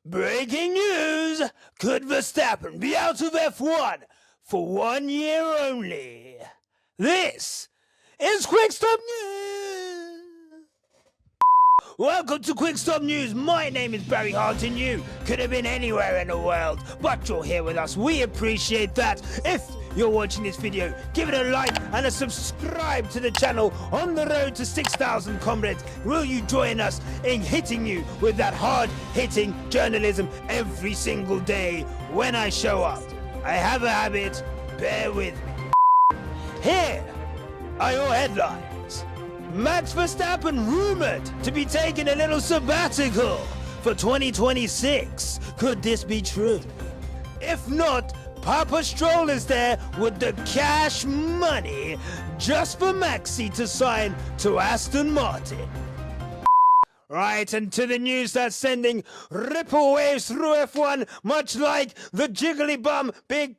Breaking news! Could Verstappen be out of F1 for 1 year only? This is Quick Stop News! Welcome to Quick Stop News. My name is Barry Hart and you could have been anywhere in the world, but you're here with us. We appreciate that. If you're watching this video, give it a like and a subscribe to the channel. On the road to 6,000 comrades, will you join us in hitting you with that hard-hitting journalism every single day when I show up? I have a habit, bear with me. Here are your headlines. Max Verstappen rumored to be taking a little sabbatical for 2026. Could this be true? If not, Papa Stroll is there with the cash money just for Maxi to sign to Aston Martin. Right, and to the news that's sending ripple waves through F1, much like the jiggly bum big...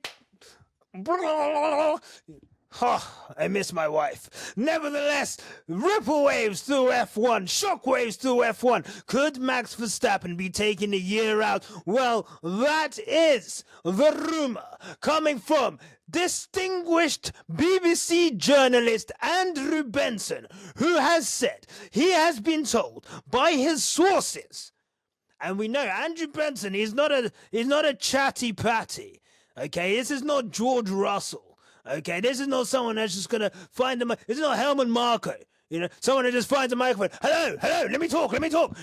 Oh, I miss my wife. Nevertheless, ripple waves through F1, shock waves through F1. Could Max Verstappen be taking a year out? Well, that is the rumor coming from distinguished BBC journalist Andrew Benson, who has said he has been told by his sources, and we know Andrew Benson is not a chatty patty. Okay, this is not George Russell. Okay, this is not someone that's just gonna find the. This is not Helmut Marko. You know, someone who just finds a microphone. Hello, let me talk.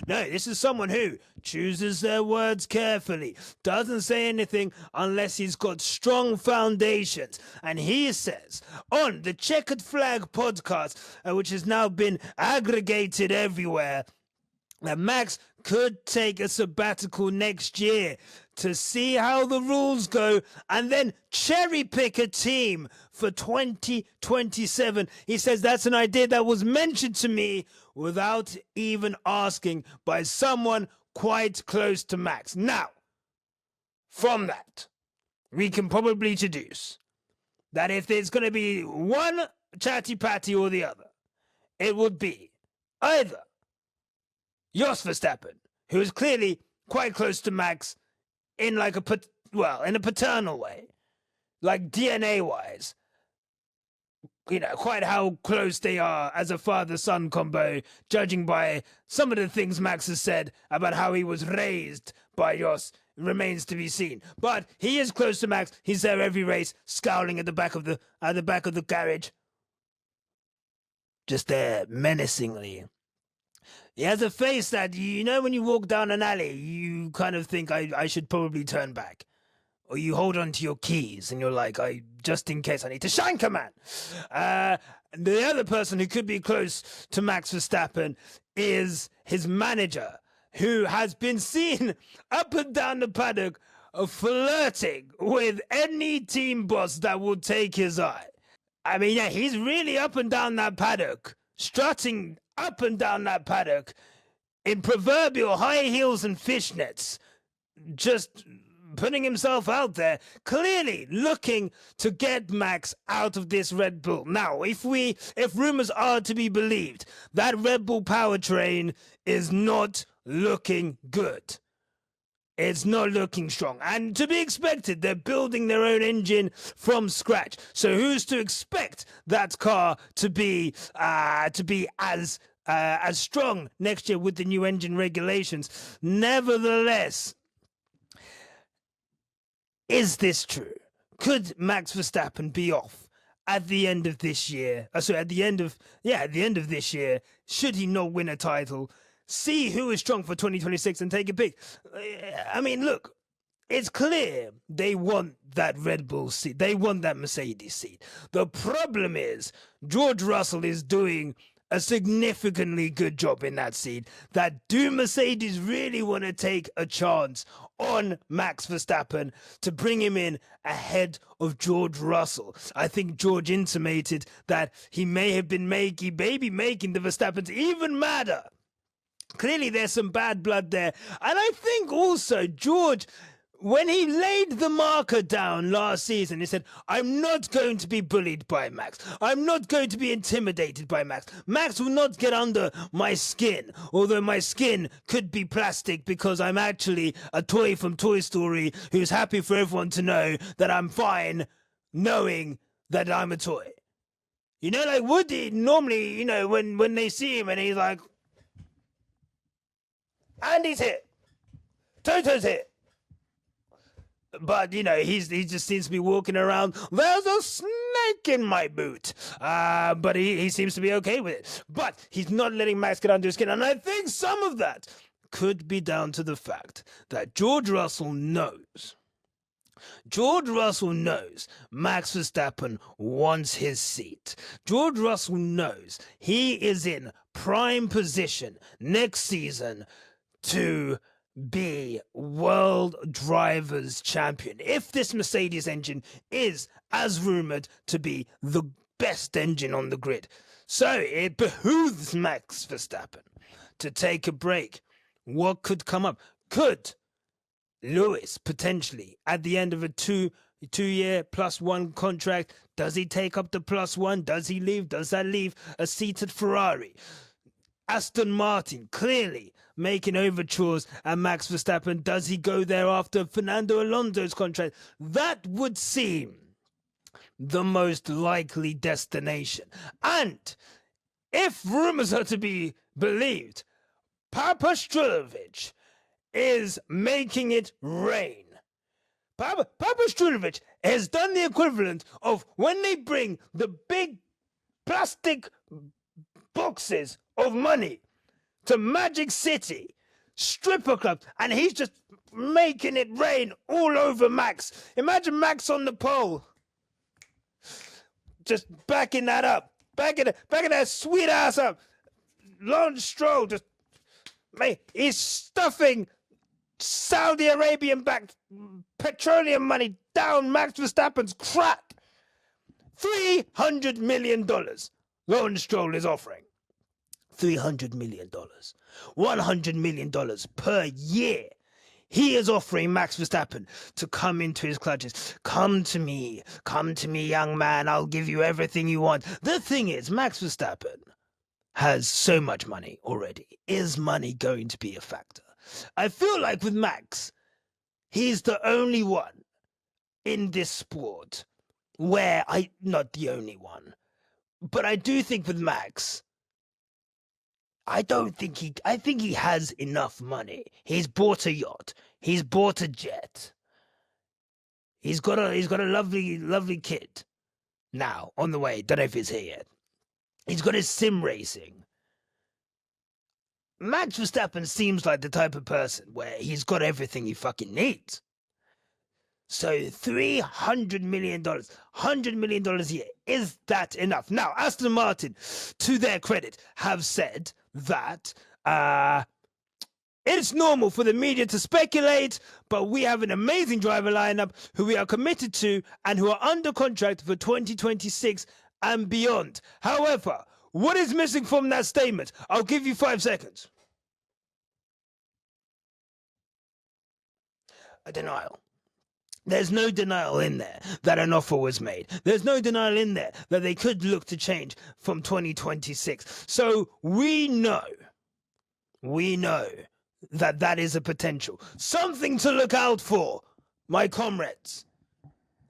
No, this is someone who chooses their words carefully, doesn't say anything unless he's got strong foundations. And he says on the Checkered Flag podcast, which has now been aggregated everywhere, that Max could take a sabbatical next year to see how the rules go and then cherry pick a team for 2027. He says that's an idea that was mentioned to me without even asking by someone quite close to Max. Now, from that, we can probably deduce that if there's going to be one chatty patty or the other, it would be either Jos Verstappen, who is clearly quite close to Max in like in a paternal way, like DNA-wise, you know, quite how close they are as a father-son combo, judging by some of the things Max has said about how he was raised by Jos, remains to be seen. But he is close to Max. He's there every race, scowling at the back of the carriage, just there menacingly. He has a face that, you know, when you walk down an alley, you kind of think, I should probably turn back. Or you hold on to your keys and you're like, just in case I need to shank a man. The other person who could be close to Max Verstappen is his manager, who has been seen up and down the paddock flirting with any team boss that will take his eye. I mean, yeah, he's really up and down that paddock, strutting up and down that paddock in proverbial high heels and fishnets, just putting himself out there, clearly looking to get Max out of this Red Bull. Now, if rumors are to be believed, that Red Bull powertrain is not looking good. It's not looking strong, and to be expected, they're building their own engine from scratch. So who's to expect that car to be as strong next year with the new engine regulations? Nevertheless, is this true? Could Max Verstappen be off at the end of this year? At the end of this year, should he not win a title? See who is strong for 2026 and take a pick. I mean, look, it's clear they want that Red Bull seat. They want that Mercedes seat. The problem is George Russell is doing a significantly good job in that seat. That do Mercedes really want to take a chance on Max Verstappen to bring him in ahead of George Russell? I think George intimated that he may have been making the Verstappens even madder. Clearly, there's some bad blood there. And I think also George when he laid the marker down last season, he said, I'm not going to be bullied by Max. I'm not going to be intimidated by Max. Max will not get under my skin, although my skin could be plastic because I'm actually a toy from Toy Story who's happy for everyone to know that I'm fine knowing that I'm a toy. You know, like Woody, normally, you know, when they see him and he's like, Andy's here. Toto's here. But, you know, he just seems to be walking around. There's a snake in my boot. But he seems to be okay with it. But he's not letting Max get under his skin. And I think some of that could be down to the fact that George Russell knows. George Russell knows Max Verstappen wants his seat. George Russell knows he is in prime position next season to be World Drivers' Champion if this Mercedes engine is as rumored to be the best engine on the grid. So it behooves Max Verstappen to take a break. What could come up? Could Lewis potentially at the end of a two-year +1 contract? Does he take up the +1? Does he leave? Does that leave a seat at Ferrari? Aston Martin clearly making overtures at Max Verstappen. Does he go there after Fernando Alonso's contract? That would seem the most likely destination. And if rumors are to be believed, Papa Strulovic is making it rain. Papa Strulovic has done the equivalent of when they bring the big plastic boxes of money to Magic City stripper clubs, and he's just making it rain all over Max. Imagine Max on the pole, just backing that up, backing that sweet ass up. Lawrence Stroll just, mate, he's stuffing Saudi Arabian backed petroleum money down Max Verstappen's crack. $300 million Lawrence Stroll is offering. $300 million. $100 million per year. He is offering Max Verstappen to come into his clutches. Come to me, young man. I'll give you everything you want. The thing is, Max Verstappen has so much money already. Is money going to be a factor? I feel like with Max, he's the only one in this sport where not the only one, but I do think with Max, I think he has enough money. He's bought a yacht. He's bought a jet. He's got a lovely kid now on the way. Don't know if he's here yet. He's got his sim racing. Max Verstappen seems like the type of person where he's got everything he fucking needs. So $300 million, $100 million a year, is that enough? Now, Aston Martin, to their credit, have said that it's normal for the media to speculate, but we have an amazing driver lineup who we are committed to and who are under contract for 2026 and beyond. However, what is missing from that statement? I'll give you 5 seconds. A denial. There's no denial in there that an offer was made. There's no denial in there that they could look to change from 2026. So we know that is a potential. Something to look out for, my comrades.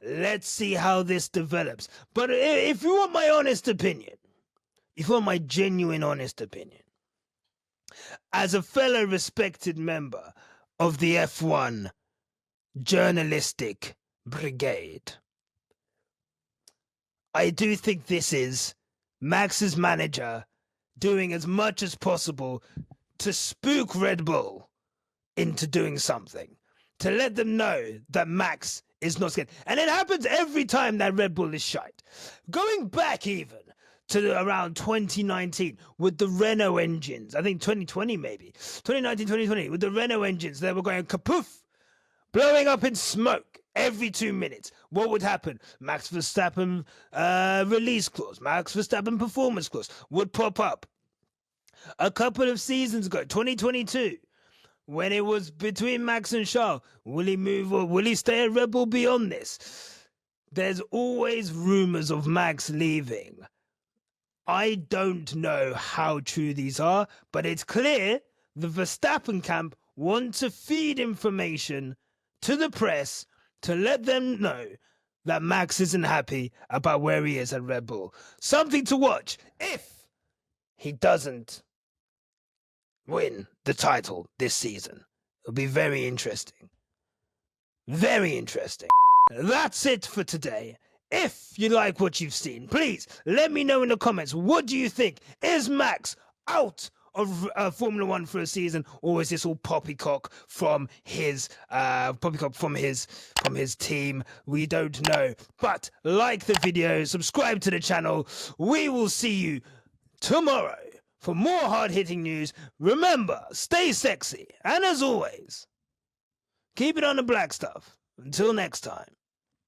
Let's see how this develops. But if you want my honest opinion, if you want my genuine honest opinion, as a fellow respected member of the F1 journalistic brigade, I do think this is Max's manager doing as much as possible to spook Red Bull into doing something, to let them know that Max is not scared. And it happens every time that Red Bull is shite. Going back even to around 2019 with the Renault engines, I think 2020 maybe, 2019, 2020, with the Renault engines, they were going kapoof, blowing up in smoke every 2 minutes. What would happen? Max Verstappen release clause, Max Verstappen performance clause would pop up. A couple of seasons ago, 2022, when it was between Max and Charles. Will he move or will he stay a Red Bull beyond this? There's always rumors of Max leaving. I don't know how true these are, but it's clear the Verstappen camp want to feed information to the press to let them know that Max isn't happy about where he is at Red Bull. Something to watch if he doesn't win the title this season. It'll be very interesting. Very interesting. That's it for today. If you like what you've seen, please let me know in the comments. What do you think? Is Max out of Formula One for a season, or is this all poppycock from his team? We don't know. But like the video, subscribe to the channel. We will see you tomorrow for more hard-hitting news. Remember, stay sexy, and as always, keep it on the black stuff. Until next time.